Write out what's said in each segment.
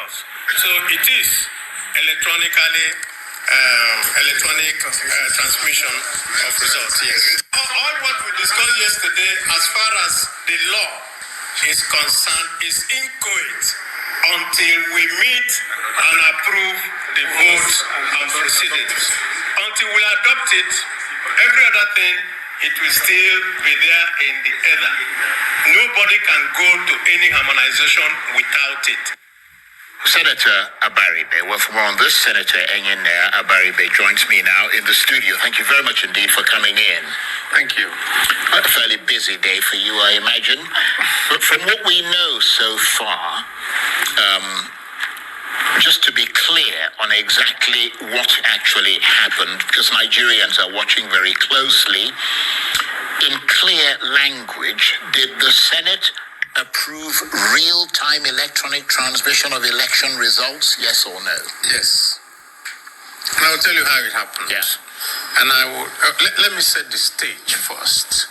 results. So it is electronic transmission of results, yes. All what we discussed yesterday as far as the law is concerned is inchoate until we meet and approve the votes and proceedings. Until we adopt it, every other thing, it will still be there in the ether. Nobody can go to any harmonization without it. Senator Abaribe, well, for more on this, Senator Enyen Abaribe joins me now in the studio. Thank you very much indeed for coming in. Thank you. A fairly busy day for you, I imagine. But from what we know so far, just to be clear on exactly what actually happened, because Nigerians are watching very closely, in clear language, did the Senate approve real-time electronic transmission of election results, yes or no? Yes. And I will tell you how it happened. Yeah. And I will let me set the stage first.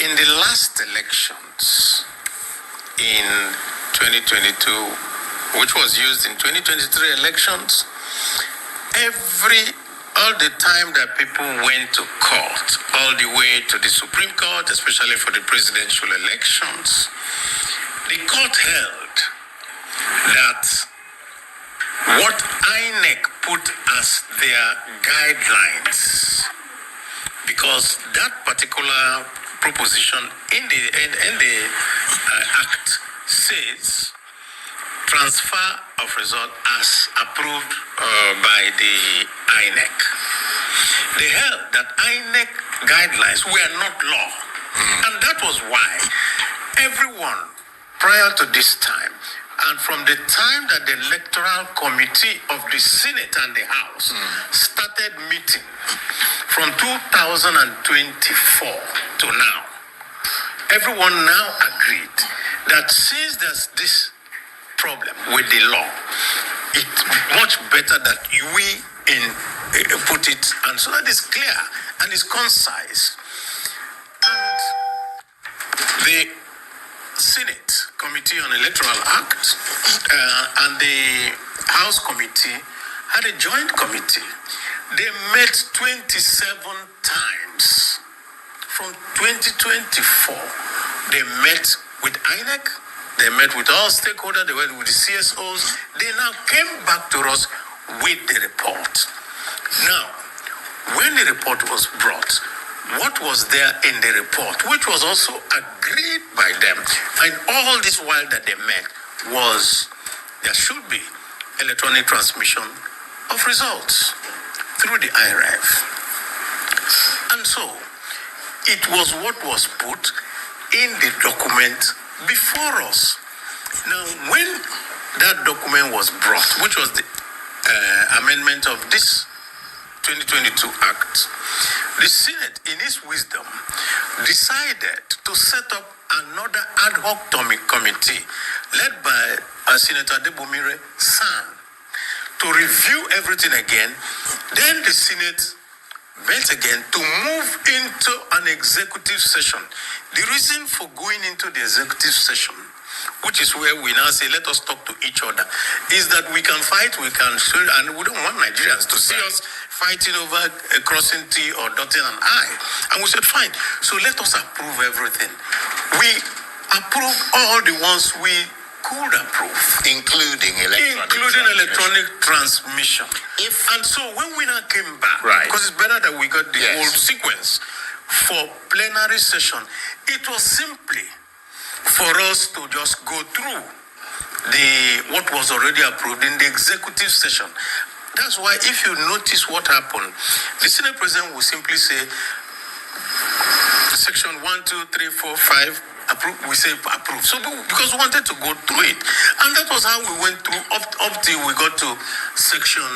In the last elections in 2022, which was used in 2023 elections, all the time that people went to court, all the way to the Supreme Court, especially for the presidential elections, the court held that what INEC put as their guidelines, because that particular proposition in the act says transfer of result as approved by the INEC. They held that INEC guidelines were not law. And that was why everyone prior to this time, and from the time that the Electoral Committee of the Senate and the House started meeting from 2024 to now, everyone now agreed that since there's this problem with the law, it's much better that we put it, and so that is clear and is concise. And the Senate Committee on Electoral Act and the House Committee had a joint committee. They met 27 times. From 2024, they met with INEC, they met with all stakeholders, they met with the CSOs. They now came back to us with the report. Now, when the report was brought, what was there in the report, which was also agreed by them, and all this while that they met, was there should be electronic transmission of results through the IRF. And so, it was what was put in the document before us. Now, when that document was brought, which was the amendment of this 2022 Act, the Senate, in its wisdom, decided to set up another ad hoc committee led by Senator Adebomire San to review everything again. Then the Senate met again to move into an executive session. The reason for going into the executive session, which is where we now say, let us talk to each other, is that we can fight, we can share, and we don't want Nigerians to see us fighting over crossing T or dotting an I. And we said, fine, so let us approve everything. We approved all the ones we could approve. Including electronic transmission. And so when we now came back, because it's better that we got the whole sequence for plenary session, it was simply for us to just go through what was already approved in the executive session. That's why if you notice what happened, the Senate President will simply say, section 1, 2, 3, 4, 5, approve, we say approve. So because we wanted to go through it. And that was how we went through up till we got to section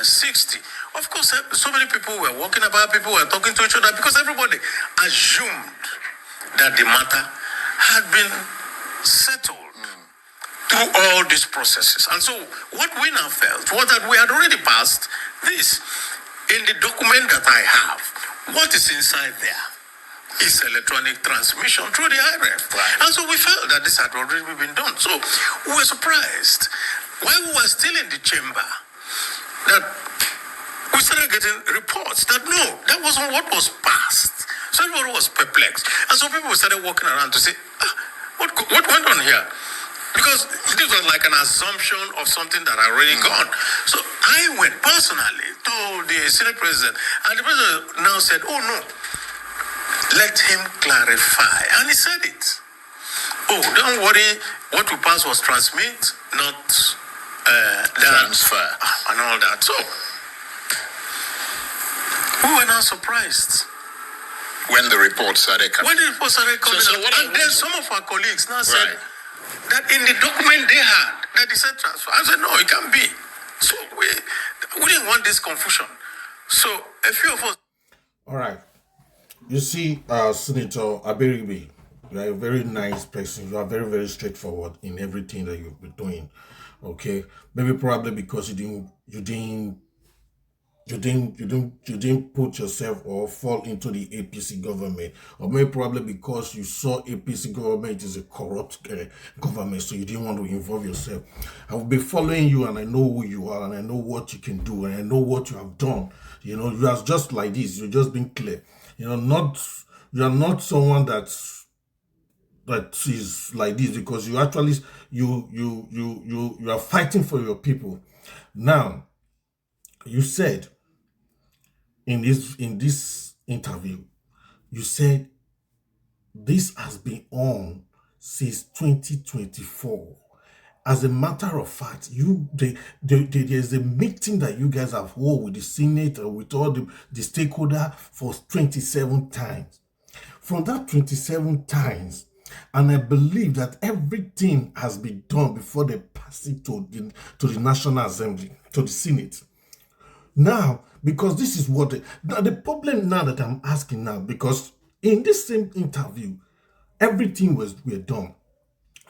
60. Of course, so many people were walking about, people were talking to each other because everybody assumed that the matter had been settled through all these processes. And so what we now felt was that we had already passed this. In the document that I have, what is inside there is electronic transmission through the IRF. And so we felt that this had already been done. So we were surprised. while we were still in the chamber, that we started getting reports that no, that wasn't what was passed. So everybody was perplexed. And so people started walking around to say, what went on here? Because this was like an assumption of something that had already gone. So I went personally to the Senate President, and the President now said, oh no, let him clarify. And he said it. Oh, don't worry, what we passed was transmit, not transfer. And all that. So we were now surprised. When the reports started coming. When the reports started coming, and then some of our colleagues now said that in the document they had, that they said transfer. I said, no, it can't be. So we didn't want this confusion. So a few of us. All right. You see, Senator Aberibe, you are a very nice person. You are very, very straightforward in everything that you've been doing. Okay. Maybe probably because you didn't put yourself or fall into the APC government, or maybe probably because you saw APC government is a corrupt government, so you didn't want to involve yourself. I will be following you, and I know who you are, and I know what you can do, and I know what you have done. You know, you are just like this. You're just being clear. You are not someone that is like this, because you actually you are fighting for your people. Now, you said in this interview, you said this has been on since 2024. As a matter of fact, there's a meeting that you guys have held with the Senate and with all the stakeholders for 27 times. From that 27 times, and I believe that everything has been done before they pass it to the National Assembly, to the Senate. Now, because this is what the problem now that I'm asking now, because in this same interview, everything were done.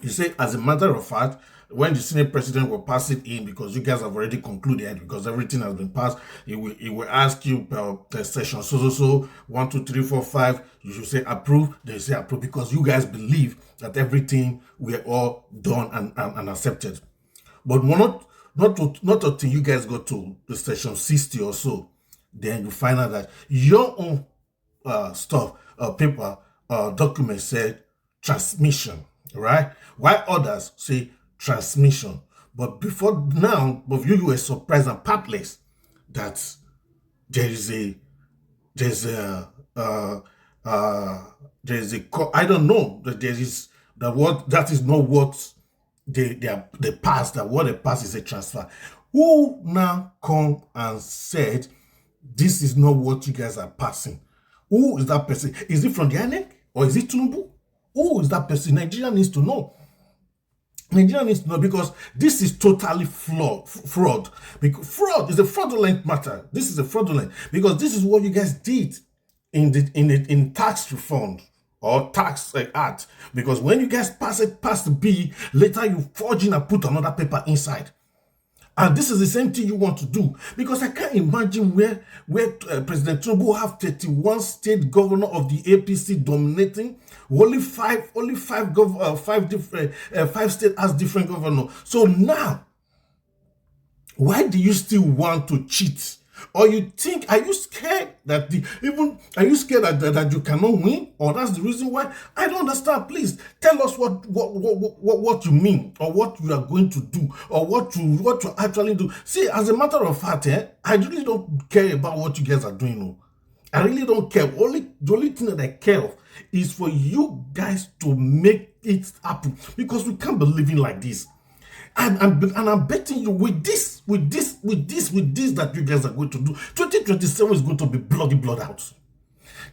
You say, as a matter of fact, when the Senate President will pass it in, because you guys have already concluded, because everything has been passed, it will ask you per session, so 1, 2, 3, 4, 5, you should say approve, they say approve, because you guys believe that everything were all done and accepted. But not until you guys go to the session 60 or so, then you find out that your own paper document said transmission, right? While others say transmission. But before now, both you were surprised and perplexed that there's a I don't know that there is that is not what they passed. That what they passed is a transfer. Who now come and said this is not what you guys are passing? Who is that person? Is it from the INEC or is it Tinubu? Who is that person? Nigeria needs to know. Nigeria needs to know, because this is totally fraud. Because fraud is a fraudulent matter. This is a fraudulent, because this is what you guys did in tax reform or tax act. Because when you guys pass the bill, later you forge in and put another paper inside. And this is the same thing you want to do, because I can't imagine where President Tinubu have 31 state governor of the APC dominating. Only five state has different governor. So now, why do you still want to cheat? Or you think, are you scared that that you cannot win? Or that's the reason why? I don't understand. Please tell us what you mean, or what you are going to do, or what you actually do. See, as a matter of fact, I really don't care about what you guys are doing. No. I really don't care. The only thing that I care of is for you guys to make it happen, because we can't be living like this. And I'm betting you with this that you guys are going to do, 2027 is going to be blood out.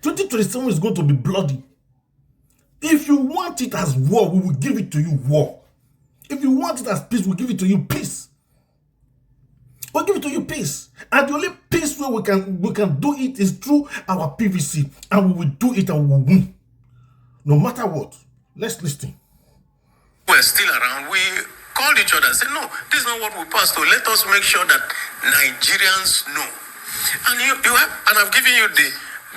2027 is going to be bloody. If you want it as war, we will give it to you war. If you want it as peace, we'll give it to you peace. We'll give it to you peace. And the only peace way we can do it is through our PVC. And we will do it and we will win. No matter what. Let's listen. We're still around. We called each other and said, no, this is not what we passed. So let us make sure that Nigerians know. And and I've given you the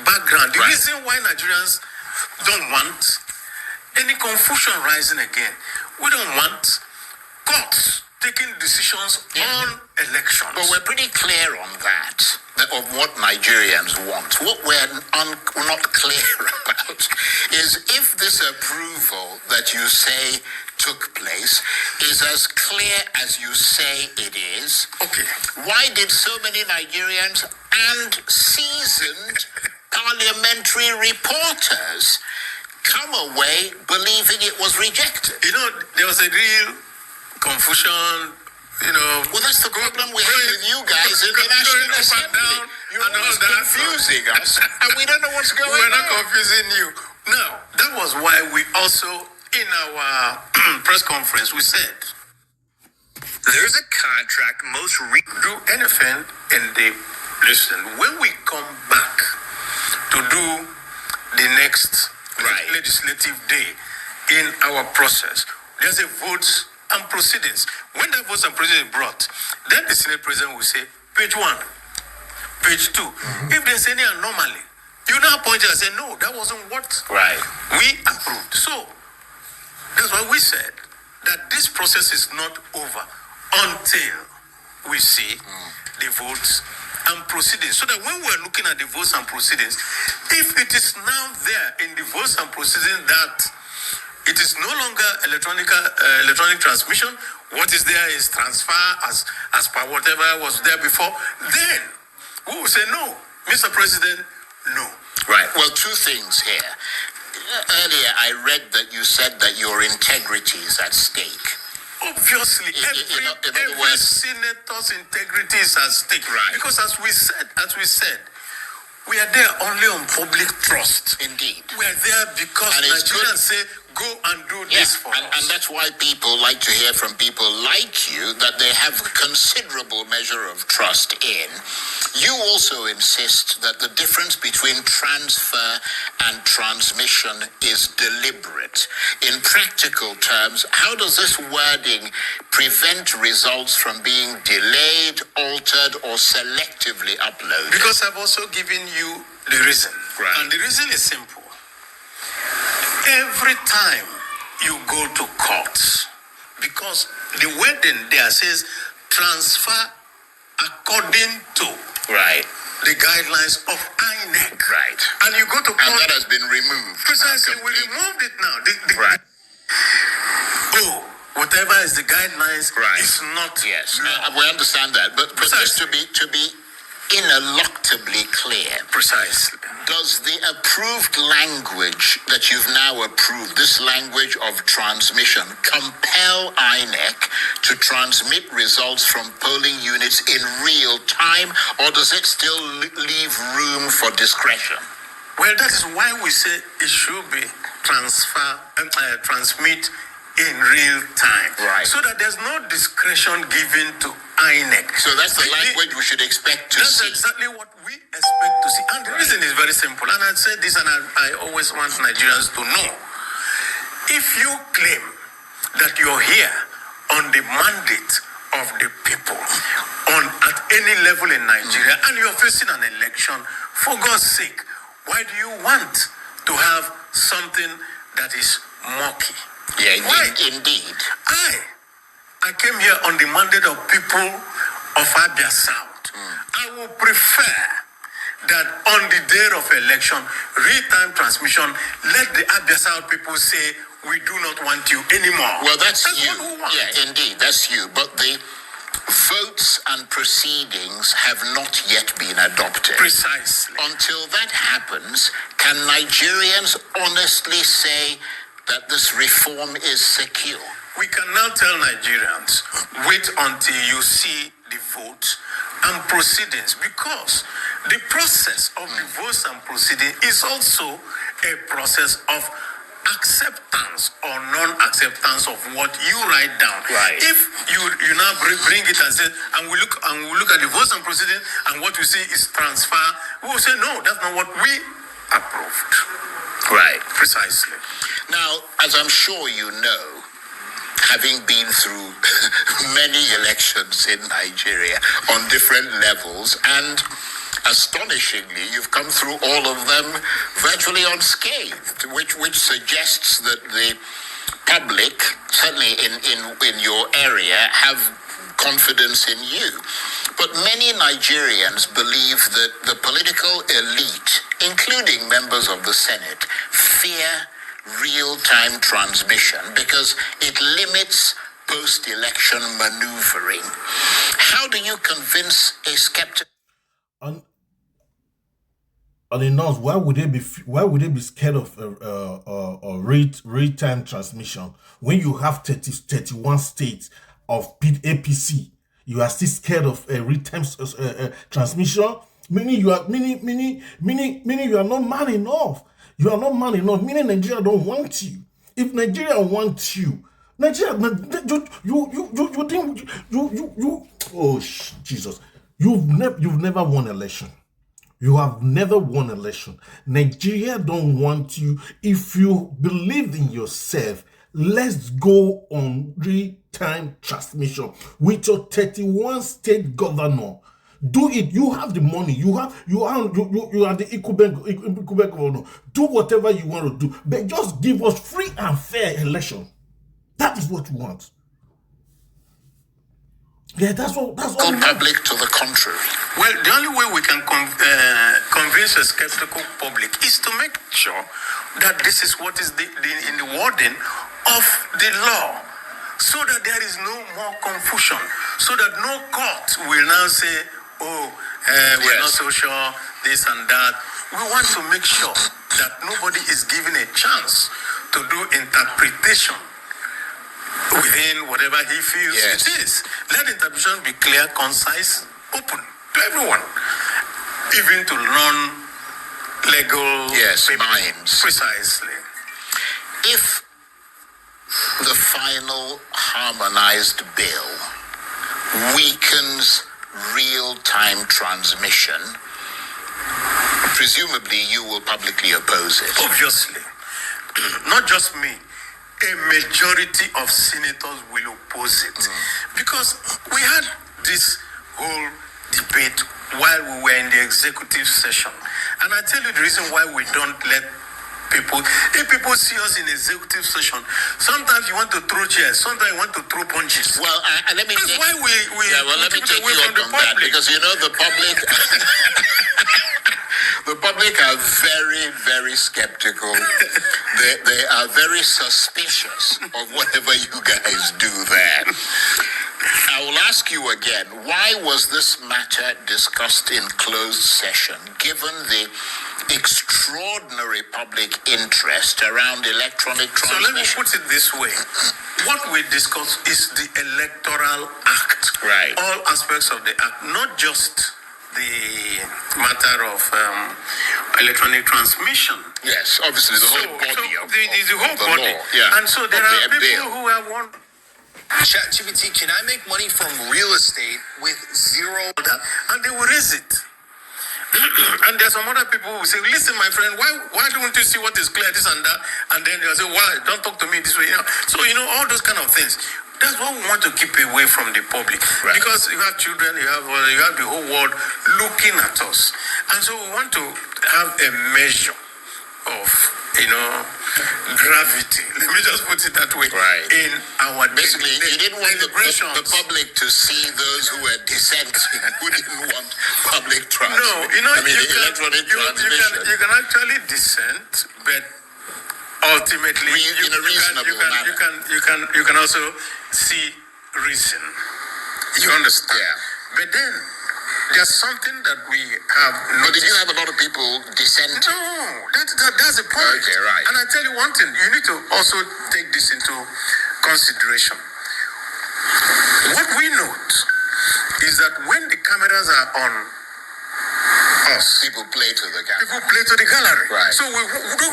background. The reason why Nigerians don't want any confusion rising again. We don't want courts taking decisions on elections. But we're pretty clear on that of what Nigerians want. What we're not clear about is if this approval that you say took place is as clear as you say it is. Okay. Why did so many Nigerians and seasoned parliamentary reporters come away believing it was rejected? You know, there was a real confusion, you know. Well, that's the problem we have with you guys in the National Assembly. You're always confusing us, and we don't know what's going on. We're not confusing you. Now, that was why we also, in our press conference, we said, there's a contract, do anything in the, listen, when we come back to do the next legislative day in our process, there's a vote and proceedings. When that votes and proceedings brought, then the Senate President will say, page 1, page 2. If there's any anomaly, you now point it and say, no, that wasn't what we approved. So, that's why we said that this process is not over until we see the votes and proceedings. So that when we're looking at the votes and proceedings, if it is now there in the votes and proceedings that it is no longer electronic transmission, what is there is transfer as per whatever was there before, then we will say no, Mr. President, no. Right. Well, two things here. Earlier, I read that you said that your integrity is at stake. Obviously, every senator's integrity is at stake. Right. Because as we said, we are there only on public trust. Indeed. We are there because Nigerians say, go and do this for us. And that's why people like to hear from people like you that they have a considerable measure of trust in. You also insist that the difference between transfer and transmission is deliberate. In practical terms, how does this wording prevent results from being delayed, altered, or selectively uploaded? Because I've also given you the reason. Right. And the reason is simple. Every time you go to court, because the wording there says transfer according to the guidelines of INEC. Right. And you go to court. And that has been removed. Precisely. We removed it now. Whatever is the guidelines is not. Yes. We understand that. But just to be ineluctably clear. Precisely. Does the approved language that you've now approved, this language of transmission, compel INEC to transmit results from polling units in real time, or does it still leave room for discretion? Well, that is why we say it should be transmit in real time. Right. So that there's no discretion given to INEC. So that's the language we should expect to see. That's exactly what we expect to see. And the reason is very simple. And I said this, and I always want Nigerians to know. If you claim that you're here on the mandate of the people, at any level in Nigeria, and you're facing an election, for God's sake, why do you want to have something that is murky? Yeah, why? Indeed. I came here on the mandate of people of Abia South. I would prefer that on the day of election, real-time transmission, let the Abia South people say, we do not want you anymore. Well, that's you. What we want. Yeah, indeed, that's you. But the votes and proceedings have not yet been adopted. Precisely. Until that happens, can Nigerians honestly say that this reform is secure? We can now tell Nigerians, wait until you see the vote and proceedings, because the process of the votes and proceedings is also a process of acceptance or non-acceptance of what you write down. Right. If you now bring it and say, and we look at the votes and proceedings, and what we see is transfer, we will say, no, that's not what we approved. Right. Precisely. Now, as I'm sure you know, having been through many elections in Nigeria on different levels, and astonishingly, you've come through all of them virtually unscathed, which suggests that the public, certainly in your area, have confidence in you. But many Nigerians believe that the political elite, including members of the Senate, fear real-time transmission because it limits post-election maneuvering. How do you convince a skeptic? And in us, why would they be scared of real-time transmission when you have 31 states of APC? You are still scared of real-time transmission. Meaning you are not man enough. You are not man enough. Meaning Nigeria don't want you. If Nigeria wants you, Jesus, you've never won election. You have never won election. Nigeria don't want you. If you believe in yourself, let's go on real-time transmission with your 31 state governor. Do it. You have the money. You are the Quebec governor. Do whatever you want to do, but just give us free and fair election. That is what we want. Yeah, that's all. Public to the contrary. Well, the only way we can convince a skeptical public is to make sure that this is what is in the wording of the law, so that there is no more confusion, so that no court will now say, we're not so sure, this and that. We want to make sure that nobody is given a chance to do interpretation within whatever he feels it is. Let interpretation be clear, concise, open to everyone, even to non-legal minds. Precisely. If the final harmonized bill weakens real-time transmission, presumably you will publicly oppose it. Obviously. Not just me. A majority of senators will oppose it. Because we had this whole debate while we were in the executive session. And I tell you the reason why we don't let people, if people see us in executive session, sometimes you want to throw chairs, sometimes you want to throw punches. Well, let me That's take, why we let me keep take it away you from up the on that, public. because you know the public the public are very, very skeptical. They are very suspicious of whatever you guys do there. I will ask you again, why was this matter discussed in closed session, given the extraordinary public interest around electronic transmission? So let me put it this way. What we discuss is the Electoral Act. Right. All aspects of the act, not just the matter of electronic transmission. Yes, obviously the whole body of the whole body. Law. Yeah. And so there are people bill. who have won. ChatGPT, can I make money from real estate with zero? And they will raise it. And there's some other people who say, listen, my friend, why don't you see what is clear, this and that? And then they'll say, why? Don't talk to me this way. So, all those kind of things. That's what we want to keep away from the public. Right. Because you have children, you have the whole world looking at us. And so we want to have a measure of, gravity. Let me just put it that way. Right. In our Basically, you didn't want the deliberations. public to see those who were dissenting, who didn't want public transmission. No, electronic transmission. you can actually dissent, but ultimately in a reasonable manner. You can also see reason. You understand? Yeah. But then there's something that we have But did noticed. you have a lot of people dissenting? No, that's the point. Okay, right. And I tell you one thing, you need to also take this into consideration. What we note is that when the cameras are on us, People play to the camera. people play to the gallery. Right. So we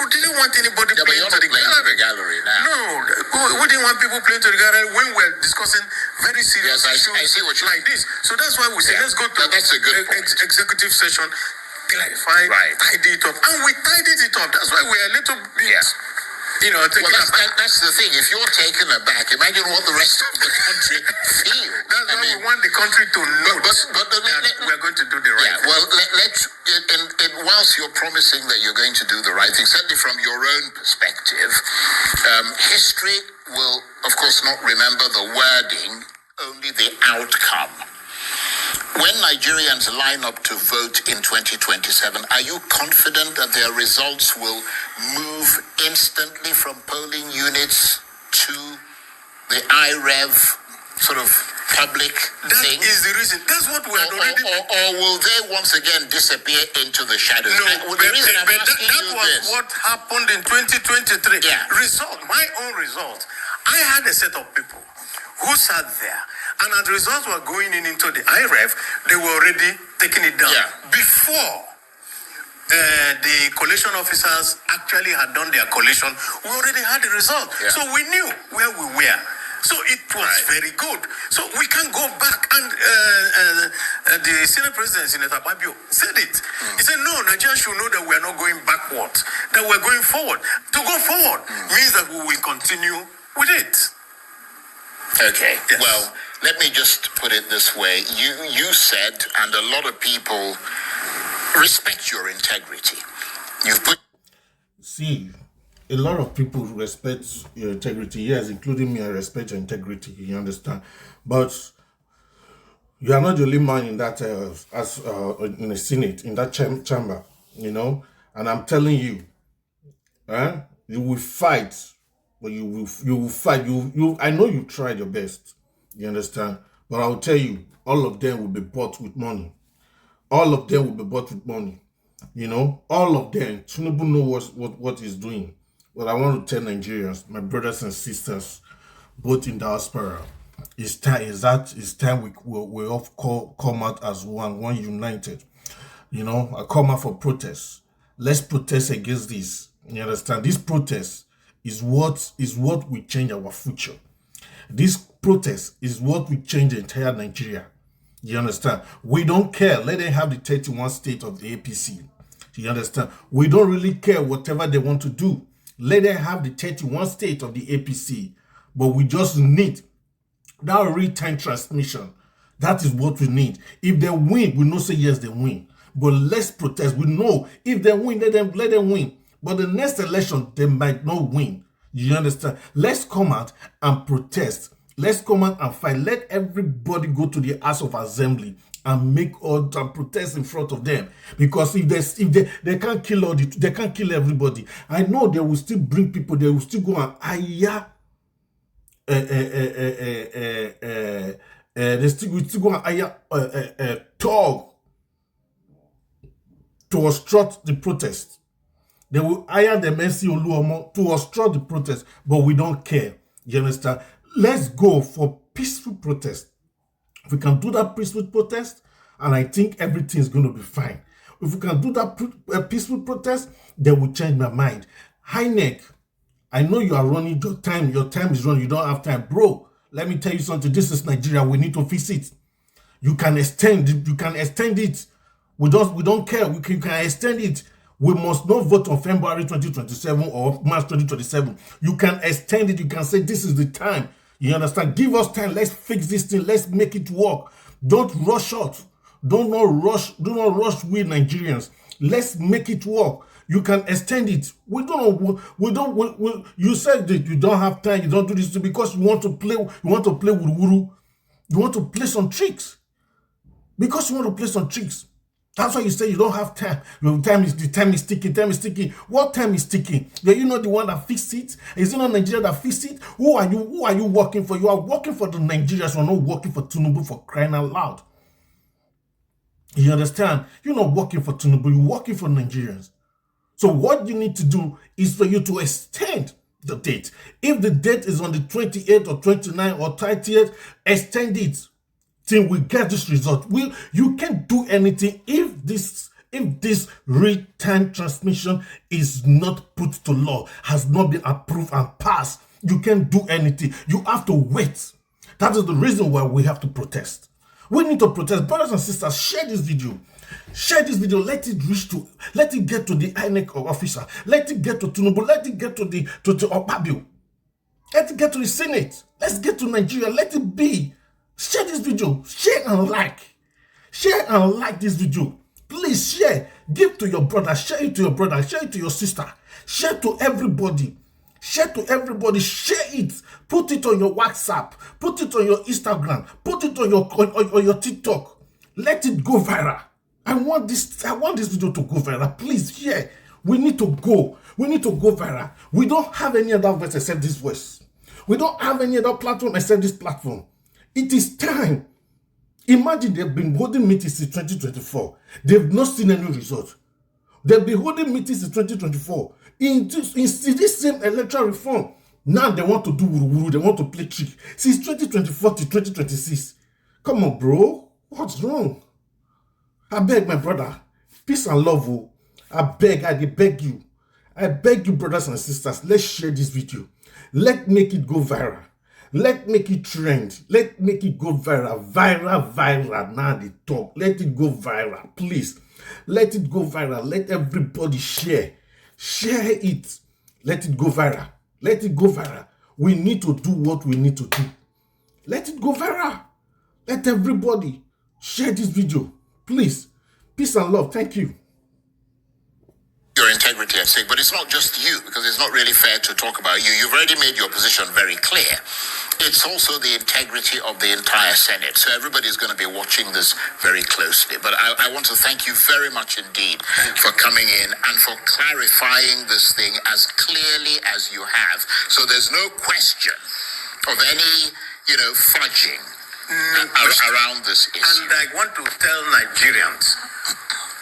didn't want anybody Yeah, but playing you're to not the playing to gallery. the gallery now. No, we didn't want people playing to the gallery when we're discussing very serious Yes, issues I see what you like this. So that's why we say, Yeah. let's go to That's a good point. executive session, clarify, Right. tidy it up. And we tidied it up. That's why we're a little bit taken Well, aback. that's the thing. If you're taken aback, imagine what the rest of the country feel. That's why we want the country to know but that we're going to do the right thing. well, whilst you're promising that you're going to do the right thing, certainly from your own perspective, history will, of course, not remember the wording, only the outcome. When Nigerians line up to vote in 2027, are you confident that their results will move instantly from polling units to the IREV sort of public thing? That is the reason. That's what we are already... Or will they once again disappear into the shadows? No, The reason I'm asking that you was this. what happened in 2023. Yeah. Result, my own result. I had a set of people who sat there, and as the results were going into the IREF, they were already taking it down. Yeah. Before the collation officers actually had done their collation, we already had the result. Yeah. So we knew where we were. So it was very good. So we can go back, and the Senate President, Senator Babio, said it. He said, no, Nigeria should know that we are not going backwards, that we're going forward. To go forward means that we will continue with it. Okay. Yes. Well, let me just put it this way. You said, and a lot of people respect your integrity. You've put... See, a lot of people respect your integrity. Yes, including me, I respect your integrity. You understand? But you are not the only man in that, in the Senate, in that chamber, And I'm telling you, you will fight. But you will fight. I know you tried your best. You understand? But I'll tell you, all of them will be bought with money. All of them will be bought with money. All of them. Tinubu knows what he's doing. But I want to tell Nigerians, my brothers and sisters, both in diaspora, it's time we all come out as one united. I come out for protest. Let's protest against this. You understand? This protest is what will change our future. This protest is what will change the entire Nigeria. You understand? We don't care. Let them have the 31 state of the APC. You understand? We don't really care whatever they want to do. Let them have the 31 state of the APC. But we just need that real-time transmission. That is what we need. If they win, we know say yes, they win. But let's protest. We know if they win, let them win. But the next election, they might not win. You understand? Let's come out and protest. Let's come out and fight. Let everybody go to the House of Assembly and make order and protest in front of them. Because if they can't kill they can't kill everybody. I know they will still bring people. They will still go and hire. They will still go and hire talk to obstruct the protest. They will hire the Mercy Oluomo to obstruct the protest, but we don't care. You understand? Let's go for peaceful protest. If we can do that peaceful protest, and I think everything is going to be fine. If we can do that peaceful protest, they will change my mind. INEC, I know you are running your time. Your time is running. You don't have time. Bro, let me tell you something. This is Nigeria. We need to fix it. You can extend it. You can extend it. We don't care. We can extend it. We must not vote on February 2027 or March 2027. You can extend it. You can say this is the time. You understand? Give us time. Let's fix this thing. Let's make it work. Don't rush out. Do not rush we Nigerians. Let's make it work. You can extend it. You said that you don't have time. You don't do this because you want to play. You want to play with Wuru. You want to play some tricks. Because you want to play some tricks. That's why you say you don't have time. The time is ticking. What time is ticking? Are you not the one that fixed it? Is it not Nigeria that fixed it? Who are you working for? You are working for the Nigerians. You are not working for Tinubu, for crying out loud. You understand? You're not working for Tinubu. You're working for Nigerians. So what you need to do is for you to extend the date. If the date is on the 28th or 29th or 30th, extend it till we get this result. You can't do anything if this real-time transmission is not put to law, has not been approved and passed. You can't do anything. You have to wait. That is the reason why we have to protest. We need to protest. Brothers and sisters, share this video. Share this video. Let it get to the INEC officer. Let it get to Tinubu. Let it get to Opabio. Let it get to the Senate. Let's get to Nigeria. Let it be. Share this video. Share and like. Share and like this video. Please share. Give to your brother. Share it to your brother. Share it to your sister. Share to everybody. Share to everybody. Share it. Put it on your WhatsApp. Put it on your Instagram. Put it on your TikTok. Let it go viral. I want this video to go viral. Please share. We need to go. We need to go viral. We don't have any other voice except this voice. We don't have any other platform except this platform. It is time. Imagine they've been holding meetings since 2024. They've not seen any result. They've been holding meetings in 2024. In this same electoral reform, now they want to do wuru-wuru, they want to play trick. Since 2024 to 2026. Come on, bro. What's wrong? I beg, my brother. Peace and love. Oh. I beg you. I beg you, brothers and sisters. Let's share this video. Let's make it go viral. Let's make it trend. Let's make it go viral. Viral. Now they talk. Let it go viral. Please. Let it go viral. Let everybody share. Share it. Let it go viral. Let it go viral. We need to do what we need to do. Let it go viral. Let everybody share this video. Please. Peace and love. Thank you. Your integrity at stake, but it's not just you, because it's not really fair to talk about you. You've already made your position very clear. It's also the integrity of the entire Senate. So everybody's going to be watching this very closely. But I want to thank you very much indeed for coming in and for clarifying this thing as clearly as you have. So there's no question of any, fudging around this issue. And I want to tell Nigerians,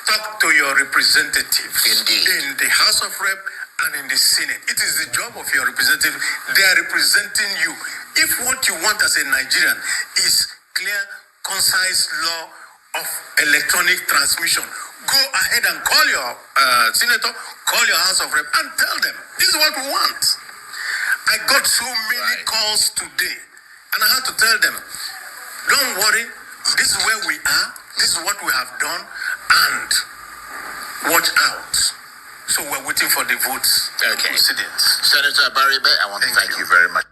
talk to your representatives. Indeed. In the House of Rep and in the Senate. It is the job of your representative. They are representing you. If what you want as a Nigerian is clear, concise law of electronic transmission, go ahead and call your senator, call your House of Rep and tell them, this is what we want. I got so many calls today and I had to tell them, don't worry, this is where we are, this is what we have done, and watch out. So we're waiting for the votes. Okay. Proceedings. Senator Baribe, I want to thank you very much.